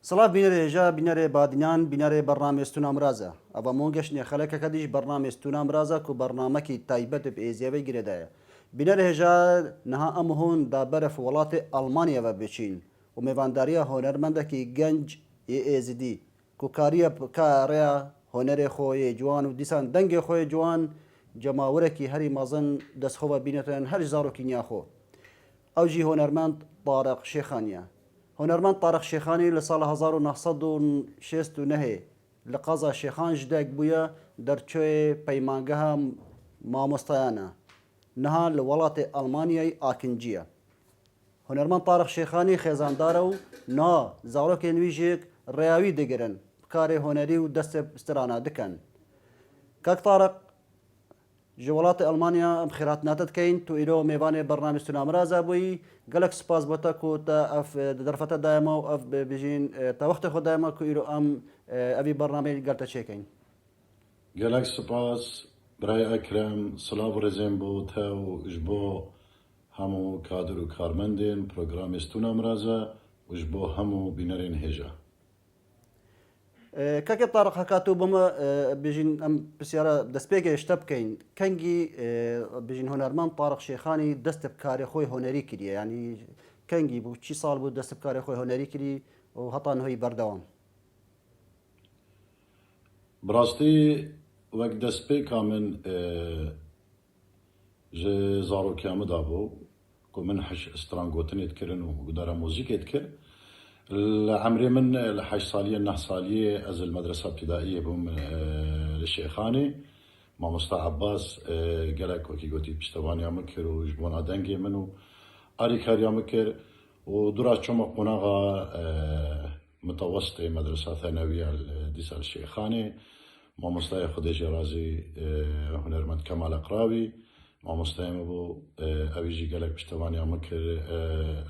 سڵاو بینەرێ هێژا بینەرێ بادنیان بینەرێ بەرنامێستون ئەمرازە ئەوە مۆنگەشتنێ خەلەکەکە دیش بەرنامێستون ئەمرازە و بەرنامەکی تایبەت ئێزیەوەی گرێدایە بینەرێ هێژا نەها ئەم هۆن دا بەرەف وڵاتی ئەڵمانیەوە بچین و میێوانداریە هۆنەرمەندێکی گەنج ئێزیدی کوکاریە کارەیە هۆنەرێ خۆی جوان و دیسان دەنگێ خۆی جوان جەماورێکی هەری مەزن دەستخۆوە بینێتێن هەر زارۆکی نیاخۆ ئەوژی هۆنەرمەند طارق شێخانیە هۆنەرمەند طارق شێخانی لە ساڵ 1969 لە قازا شێخان ژدەک بووە دەرچۆی پەیمانگەها مامۆستایانە نەها لە وڵاتی ئەڵمانیای ئاکنجیە هۆنەرمەند طارق شێخانی خێزاندارە و نا زاڕۆکێ نویژێک ڕێیاوی دەگرن بکارێ هۆنەری و دەستێ سترانە دکەن کاک طارق ji welatê Almanya em xêratnate dikein tu îro mêvanê bernamîstûna mirazê bûyî gelek spas bo te ku te ev di derfete dayema û ev bijîn te wextê xwe dayema ku îro em evî bernameyê gel te çêkein. Gelek spas birayê Ekrem silav û rêzên bo te û ji bo hemû kadir û karmendên programîstûna mirazê û ji bo hemû bînerên hêja. Kakê Tarık hekatû bime bijîn em pisyara destpêkê şte bikein kengî bijîn hunermend Tarık Şêxanî dest bi karê xwe hunerî kiriye yanî kengî bû çî sal bû dest bi karê xwe hunerî kirî û heta nihoyî berdewam. Bi rastî wek destpêka min ji zarokiya me da bû ku min heş strangotinê dikirin û gudara muzîkê dikir. عمري من الحج صالية النح صالية از المدرسة ابتدائية بوم للشيخاني مع مصطفى عباس قالك وكي قلتي بشتواني مكر وجبونا دنجي منو اري كاريا مكر ودرا شوما قناغا متوسطة مدرسة ثانوية ديسال الشيخاني مع مصطفى خديجة رازي هنرمند كمال اقراوي مع مصطفى ابو اويجي قالك بشتواني مكر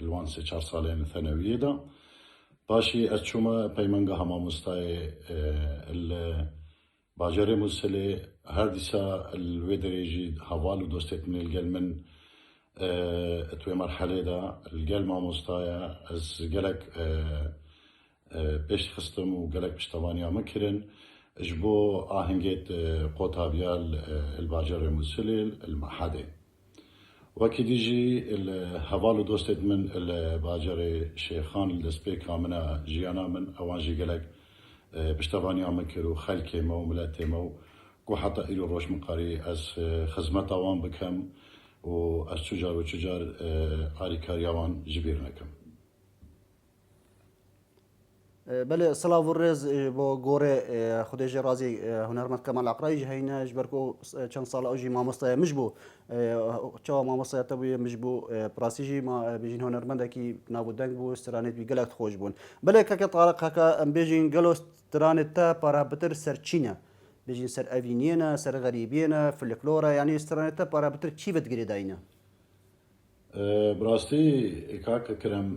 الوان 4 سالين ثانوية دا باشی از چوما پیمانگاه مامۆستای باجارê Musilê her dîsa wê derêjî heval û dostêk min li min wê merhelê da li gel mamostaya ez gelek pêş xistim û gelek piştevaniya min kirin ji bo ahengê qotaviya li bajarê Musilê li Mehedê. وەکی دیژی هەواڵ و دۆستێت من لە باجارê شێخان لە دەستپێکا منە ژیانا من ئەوان ژی gelek پشتەوانیا من کرد و خەلکێمە و ملەتێمە و گو حتا ئیرۆ ڕۆژ من قەری ئەس خزمەتا وان بکەم و ئەس چجار و چجار ئاریکارییا وان ji bîr nekim. بله سلاو ڕێز بۆ گۆرێ خودێژێ رازی هونەرمەند کەمال عقرایی ji heyne ji ber ku çend sala ew jî mamostaya mij bû çawa mamostaya te bûye mij bû pirasî jî bijîn hunermendekî navdeng bû stranêt wî gelek xweş bûn belê keke Tarık heka em bêjîn gelo stranê te parabitir ser çî ne bêjîn ser evîniyê ne ser xerîbiyê ne folklora yanî stranê te parabitir çî vedgirê dayîne bi rastî kak Ekrem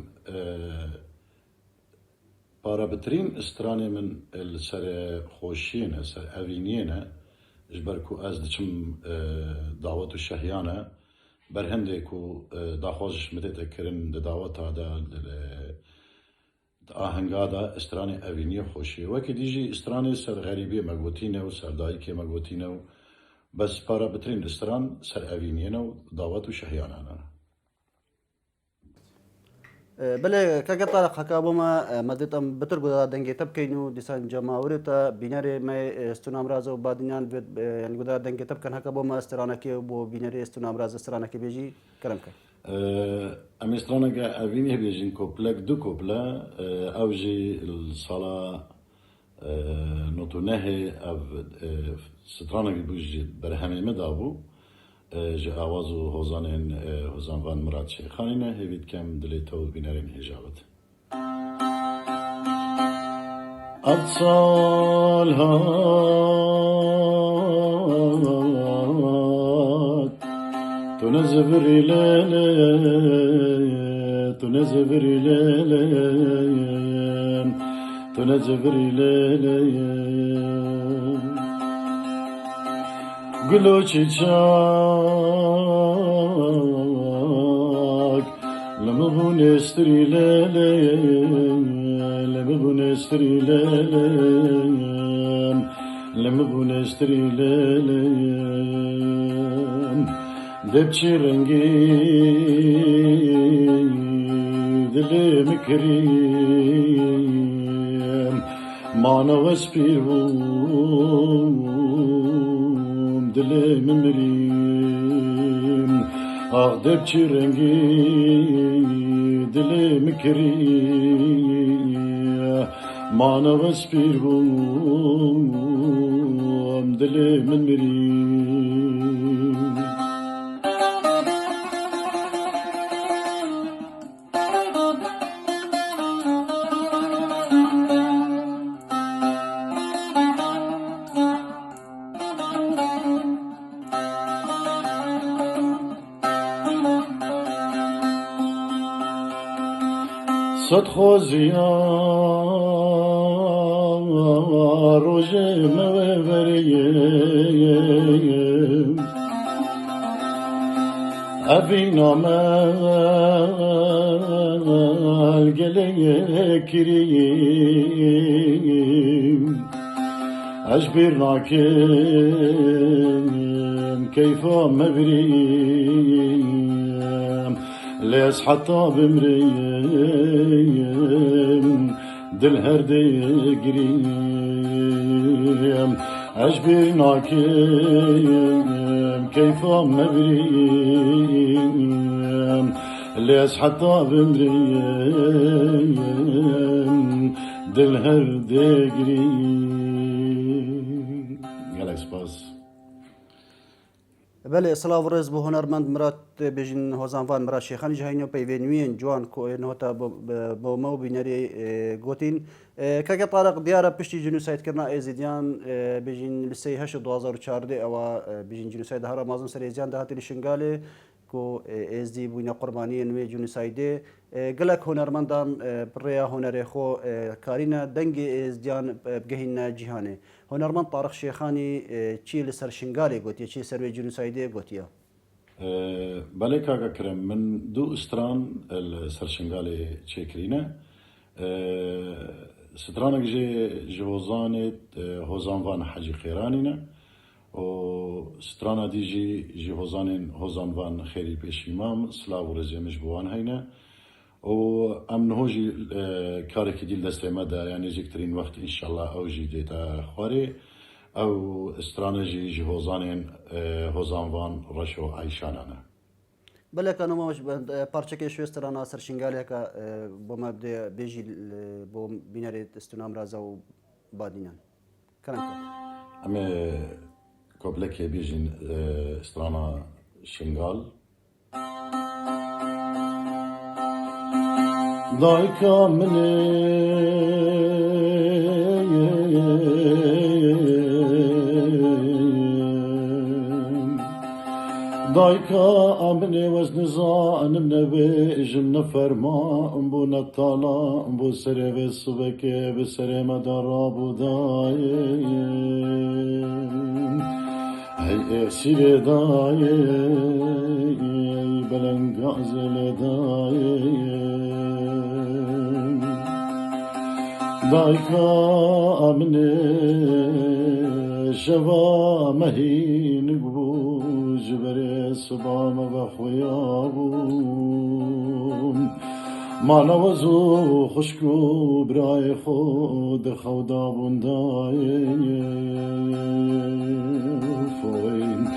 Parabitrin stranê min li ser xweşiyê ne ser evîniyê ne ji ber ku ez diçim dawet û şehyane berhendê ku daxwaz ji min tê kirin di daweta de di ahenga de stranê evîniyê xweşî wekî dî jî stranê ser xerîbiyê me gotîne û ser dayîkê me gotîne û bes parabitrin stran ser evîniyê ne û dawet û şehyanan e. بله کاکە Tarık heka bûme me dît em bitir guda dengê te bikein û dîsan cemawerê te bînerê me stûna mirazê û badinyan yani guda dengê te bikin heka bûme stranekê bo bînerê stûna mirazê stranekê bêjî kerem ke em ê straneke evînê bêjin koplek du kople ew jî sala notunehê ev stranekî bû ji berhemê me dabû ji awaz û hozanên hozanvan Murat Şêxanî ne hêvî dikem dilê te û bînerên hêja bide. Ev sal hat tu ne zivîrî lêlê tu ne zivîrî lêlê tu ne zivîrî lêlê Gülü çiçek Lemi bu nestri lele Lemi بونستري ليلم لم بونستري ليلم دبشي رنجي دلي مكريم مانا وسبيرهم دلي ممريم دبشي رنجي دلي مكريم مانا وسبيرهم دلي ممريم صد خوزیا روز موریم ابی نامل گله کریم اجبر ناکم کیفا مبریم ليس حتى بمريم دل هردي قريم أجبر ناكيم كيف مبريم ليس حتى بمريم دل هردي قريم قالك سباس بله سلاو ورز بو هنرمند مرات بجن هوزانوان مرات شیخانی جهینو پیوینوین جوان کو نهتا بو مو بینری گوتین که طارق دیاره پشتی جنوساید کرنا ازیدیان بجن لسی هش 2014 او بجن جنوساید هر مازن سر ازیدیان دهاتی لشنگاله کو ازدی بوینا قربانی نوی جنوسایده گلک هنرمندان بریا هنر خو کارینا دنگ ازدیان بگهین جهانه هنرمند طارق شیخانی چی لسر شنگاله گوتیه چی سر جنوسایده گوتیه بله کاکا کرم من دو استران السرشنغالي تشيكرينا سترانك جي هوزانت هوزان فان حاجي خيرانينا و سترانا دي جي هوزان فان خيري بيش امام سلاو رزي مجبوان هينا و امن هوجي كارك ديل دستمدا يعني جيكترين وقت ان شاء الله او جي ديتا خواري او استراتيجي جي هوزان فان رشو عيشانانا بله که نماش پارچه شوسترانا سرشنگالی که با مبدا بیجی با بیناری استنام رازا و بادینان کنم اما قبلك بيجين استرانا شنغال ضايكا مني ضايكا امني وزن زان منبي جن فرما امبو نطالا امبو سري بسبك بسري مدار ابو دايم هي سيري داي بلنغازل دايم ضايكا امني شوا مهين قبو جبري صبام بخويابون ما نوزو خشكو براي خود خودابون داي فوين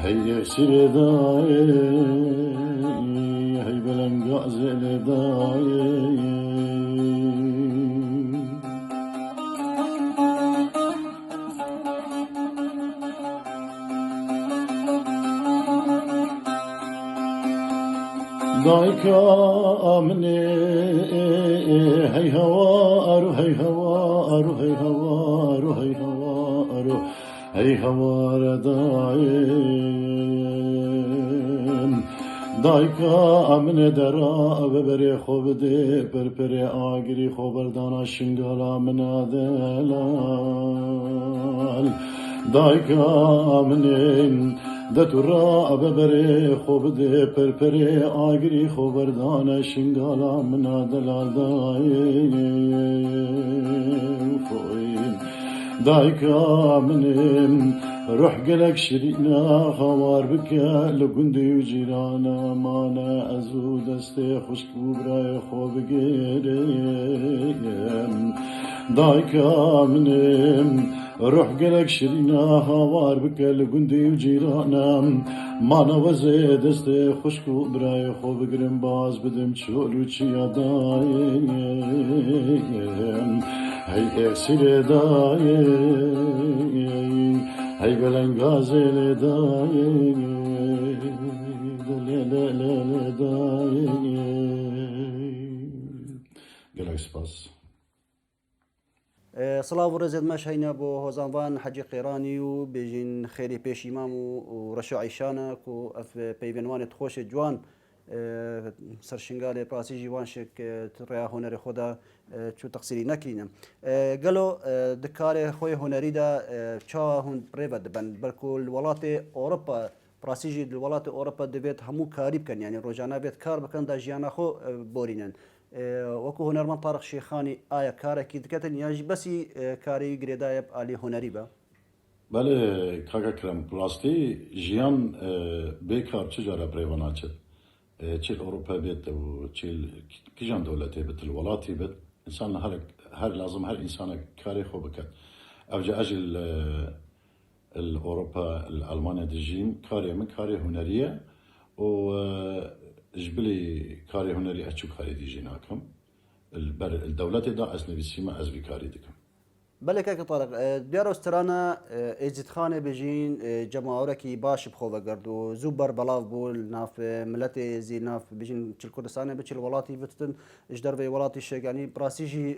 هي سير داي هي بلنغازل داي ضايكا امني هي هوارو هي هوارو هي هوارو هي هوارو هي هوار دايم ضايكا امني درا ببري خوب دي بربري اگري خوبردانا شنگالا من دلال ضايكا امني دتورا ببره خوب ده پرپره آگری خوبردان شنگالا منا دلال دایکا منم روح قلق شرینا خوار بکا لگندی و جیرانا مانا ازو دسته خوشکو برای خوب گرم دایکا منم روح قلق شرینا خوار بکا لگندی و جیرانا مانا وزه دسته خوشکو برای خوب گرم باز بدم چولو چیا دایم هی اکسیر دایم هی بلنگازل دایم دل دایم گلک سپاس سلااو و ڕێزت مەش هەینە بۆ هۆزانوان حەجی قێرانی و بێژین خێری پێشیمام و ڕەش و عیشانە و ئەف پەیوێنوانێت خۆشێ جوان سەرشنگالێ پراسیژی وانشێک ڕێیا هۆنەری خۆدا چوو تەقسیری نەکرینە گەلۆ دکارێ خۆی هۆنەریدا چاوە هون ڕێبە دەبن بەرکو وڵاتی ئۆڕۆپا پراسیژی وڵاتی ئۆڕۆپا دەبێت هەموو کاری بکەن یعنی ڕۆژانە بێت کار بکەن دا ژیانە خۆ بۆرینن وەکو هۆنەرمەند تارق شێخانی ئایا کارێکی دکەتن یاژی بەسی کاری گرێدایە ئالی هۆنەری بە بله کاکا کرم پراستی ژیان بێکار چ جارە برێوە ناچێت چیل ئەوروپا بێت و چیل کیژان دەوڵەتێ بێت وڵاتی بێت ئینسان هەر لازم هەر ئینسانە کاری خۆ بکات ئەوجا ئەژی الأوروبا الألمانيا دجين كاري من كاري هنرية و جبلي كاري هنري أشوف كاري ديجيناكم الدولة دا أسنى بالسيما أزبي كاري دكم بله که طارق دیار استرانا ایزید خانه بجین جماعه کی باش بخواه گردو زوبر بلاف بول ناف ملت زی ناف بجین چل کردستانه بچل ولاتی بتن اجدار به ولاتی شگانی براسیجی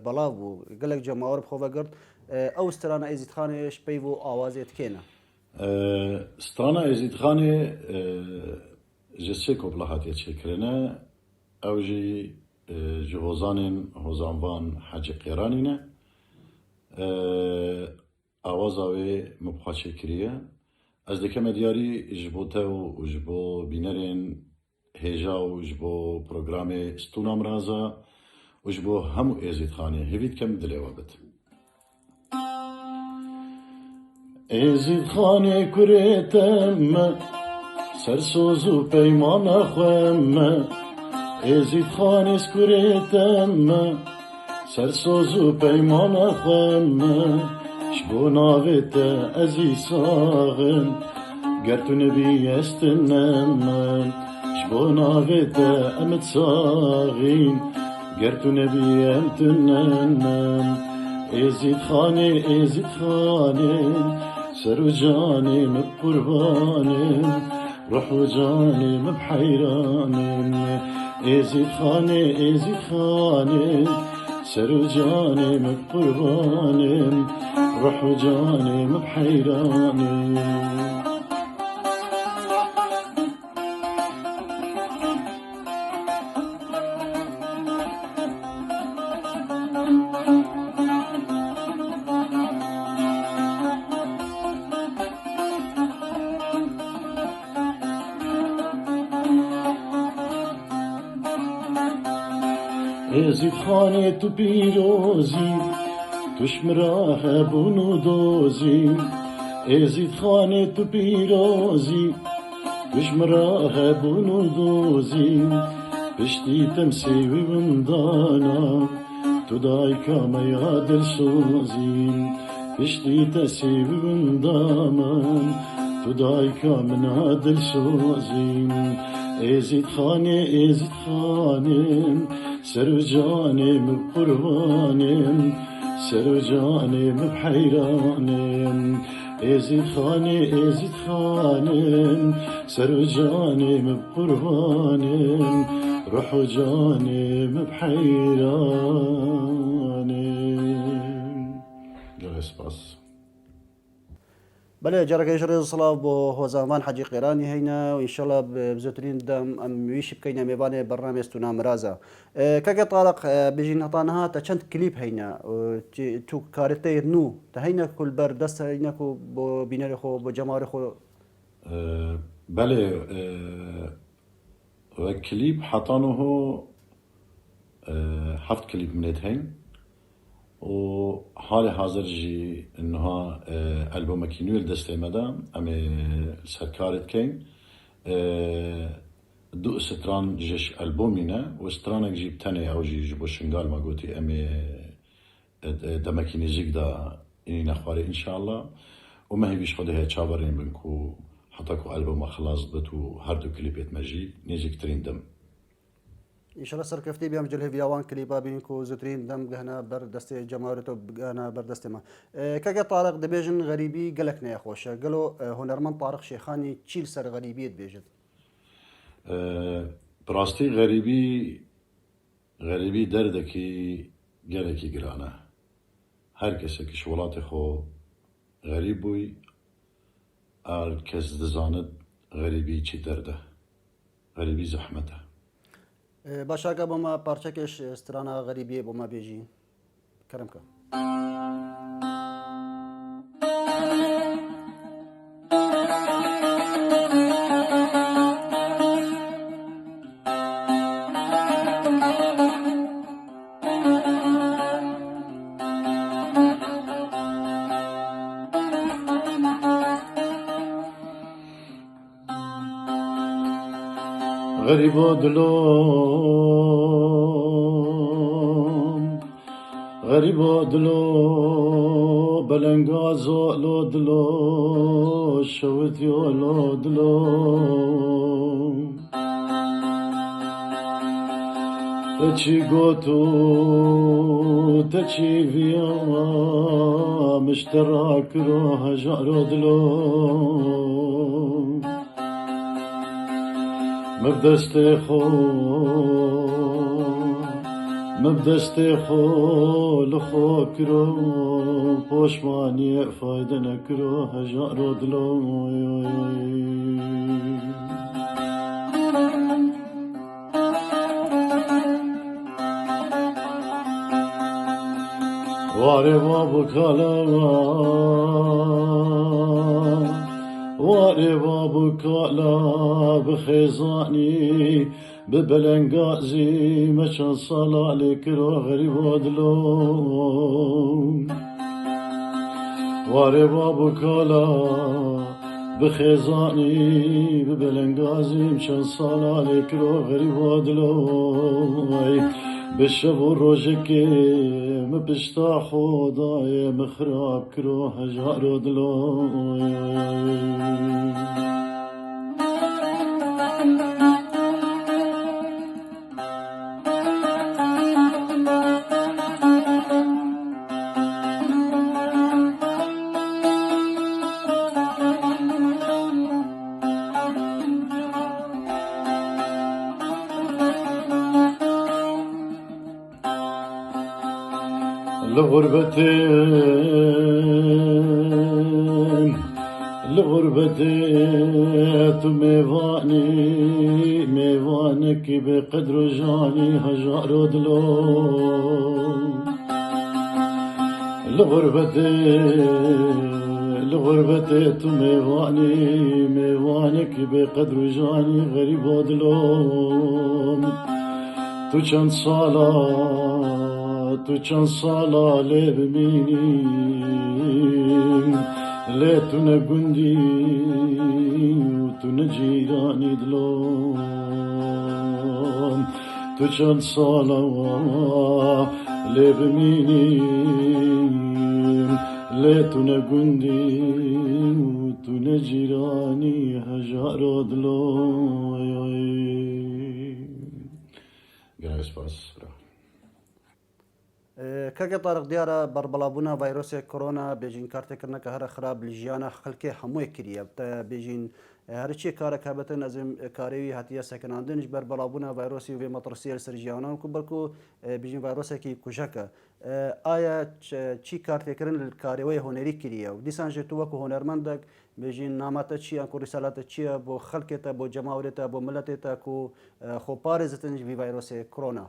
بلاف بو گلک جماعه بخواه گرد او استرانا ایزید خانه شپیو آوازیت کینا استرانا ایزید خانه جسه کبلاحاتیت شکرنه او جی جهوزانین هوزانوان حاجی قیرانینه آوازاوی مبخاشه کریه از دکم دیاری جبوته و جبو بینرین هجا و جبو پروگرام ستونام رازا و جبو همو ایزید خانه هیوید کم دلی وابد ایزید خانه کریتم سرسوزو پیمان خوام ایزید خانه سکریتم سرسوزو پیمان خوام شبو ناویت ازی ساغن گرتو نبی استنم شبو ناویت امت ساغین گرتو نبی امتنم ایزید خانه سر و جاني مبقرباني روح وجاني مبحيراني ايزيد خاني سر وجاني مبقرباني روح وجاني مبحيراني ازید خانه تو پیروزی توش مراه بونو دوزی ازید خانه تو پیروزی توش مراه بونو دوزی پشتی تمسی و بندانا تو دای کاما یا دل سوزی پشتی تمسی و بندانا تو دای کاما دل سوزی ازید خانه سر جاني بقرباني سر جاني بحيراني ازيد خاني سر جاني بقرباني روح جاني بحيراني جلس بس بله جرقه ریز صلاة بو هوزامان حاجی قیرانی هینا و انشالله بزوترین دم ام ویش بکینا میبانه برنامه استونا مرازا که طارق بجین هطانها تا چند کلیپ هینا تو کارته نو تا هینا کل بر دست هینا کو بو بینر خو بو جمار خو بله و كليب حطانه 7 كليب من هين وحالي حاضر جي انها ألبوم كينويل دستي مدام امي سركارت كين دو ستران جيش ألبومينا وسترانك جيب تاني او جي جبو شنغال ما قوتي امي دمكيني زيك دا اني نخواري ان شاء الله وما هي بيش خده هي تشابرين بنكو حطاكو ألبوم خلاص بتو هردو كليبيت مجي نيزيك ترين دم ان شاء الله سركفتي بيام جل هيفياوان كليبا بينكو زترين دم هنا بر دستي جماهيرته انا بر دستي ما كاكا طارق دبيجن غريبي قالك يا خوش قالوا هنرمن طارق شيخاني تشيل سر غريبيه بيجد براستي غريبي دردكي قالكي قرانا هر کسی که شولات خو غریب بوی هر کس دزاند غریبی چی درده غریبی زحمته باشا بما پارچکش استرانا غریبیه بما بیجی کرم که غريبو دلو بلنغازو لو دلو شوتيو لو دلو تچي گوتو تچي فيا مشترك رو هجارو دلو مبدستي خو لخو كرو پوشماني فايدة نكرو هجارو دلو واري بابو كالا بخيزاني ببلنغازي مشان صلاة لكرو غريب ودلو واري بابو كالا بخيزاني ببلنغازي مشان صلاة لكرو غريب ودلو بالشبو روجكي مبشتا خداي مخراب كرو هجارو دلو لغربتين ميوانك بقدر جاني هجار دلو لغربتين ميوانك بقدر جاني غريب دلو تو چند سالا لبميني لا تنقندي وتنجيراني دلوم تجان صالا لبميني لا تنقندي وتنجيراني هجار دلوم Gracias, Paz. كاكا طارق ديارة بربلابونا فيروس كورونا بيجين كارتي كرنا كهرا خراب لجيانا خلقي هموي كريا بتا بيجين هرچی کار کابتن از کاری هاتیه سکناندنش بربلابونا فيروسي و مطرسيل سرجيانا كبركو بيجين فيروسي کی کجاکا آیا چی کارتی کرن الکاریوی هنری کریه و دیسان جتوا کو هنرمندک بيجين نامات چی انکو رسالات چی بو خلقتا بو جماعتا بو ملتتا کو خو پارزتن وی فيروس كورونا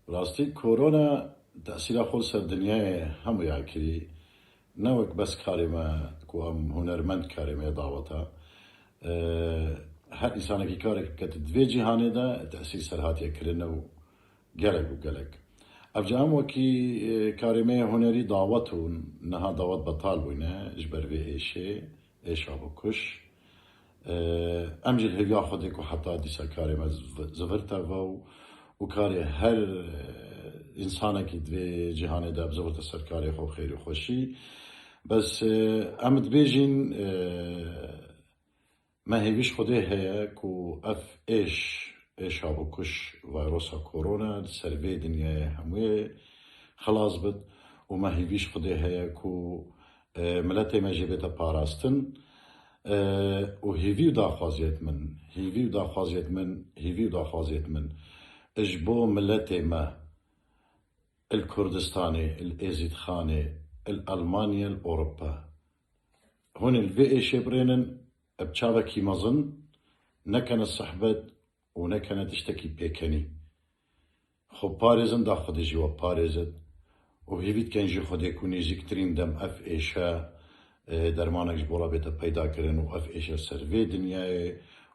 راستی کرونا تأثیر خود سر دنیای همو یا کری نەوەک بەس کارێمە کو ئەم هونەرمەند کارێمە داوەتە هەر ئینسانێکی کارێک کە دوێ جیهانێدا تەسیر سەرهاتیەکردنە و gelek. Evca em wekî karêmeye hunerî dawet û niha dawet betal bûne ji ber vê êşa bikuş. Em jî hêviya Xwedê ku heta dîsa karê me zivir teve û karê her însanekî divê cîhanê de bizivirte ser karê xwe xêr û xweşî. Bes em dibêjin me hêvîş Xwedê heye ku ev êşa bikuş vayrosa korona li ser vê dinyayê hemûyê xilas bit û me hêvîş Xwedê heye ku miletê me jê bête parastin û hêvî û daxwaziyet min ji bo miletê me il Kurdistanê, il Êzîdxanê, il Almanyê, il Ewropa. Hûn li vê êşê birênin bi çavekî mezin nekene sehbet û nekene tiştekî pêkenî. Xwe parêzin da Xwedê jî we parêzit û hêvî dikin jî Xwedê ku nêzîktirîn dem ev êşe dermanek ji bo re bête peydakirin û ev êşe ser vê dinyayê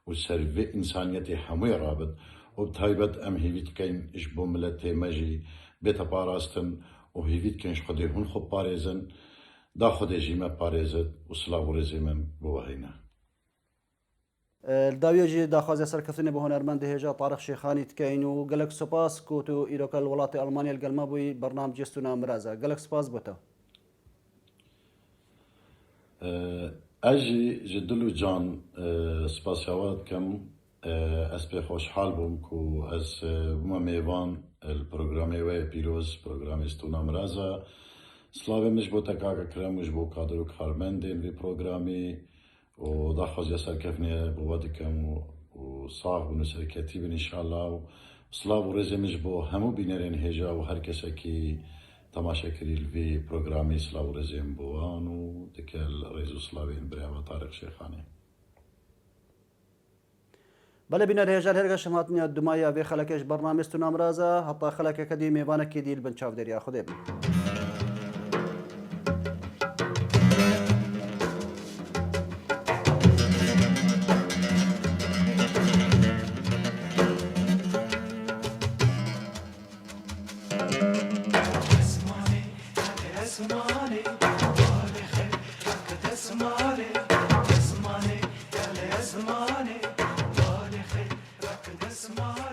û ser vê însaniyetê hemûyê rabit û bi taybet em hêvî dikin ji bo miletê me jî bête parastin û hêvî dikin ji Xwedê hûn xwe parêzin da Xwedê jî me parêzit û silav û rêzê min bi we heyne. داویە جی داخوازیە سەرکەوتنی بە هونەرمەندی هێژا تاریق شێخانی دکەین و gelek سوپاس کو تو ئیرۆکە لە وڵاتی ئەڵمانیا لەگەڵما بووی بەرنامجی ستونا مرازە gelek سوپاس بۆتە Ez jî ji dil û can spasyawa dikim ez pê xweşhal bûm ku ez bûme mêvan li programê wê pîroz programê Stûna Miraza slavê min ji bo te kake kirim û ji bo kadir û karmendên vê programê û daxwaziya serkeftinê bi we dikim û sağ bûn û serketî bin înşallah û silav û rêzê min ji bo hemû bînerên hêja û her kesekî temaşekirî li vê programê silav û rêzê min bo wan û dike rêz û silavên birêva Tariq Şêxanê. بەڵێ بینەر هێژار هێرگەشم هاتنیە دومایە vê xelekê ji bernamê Stûna Miraza heta xelekeke dî mêvanekê dî li bin çavdêriya Xwedê bin.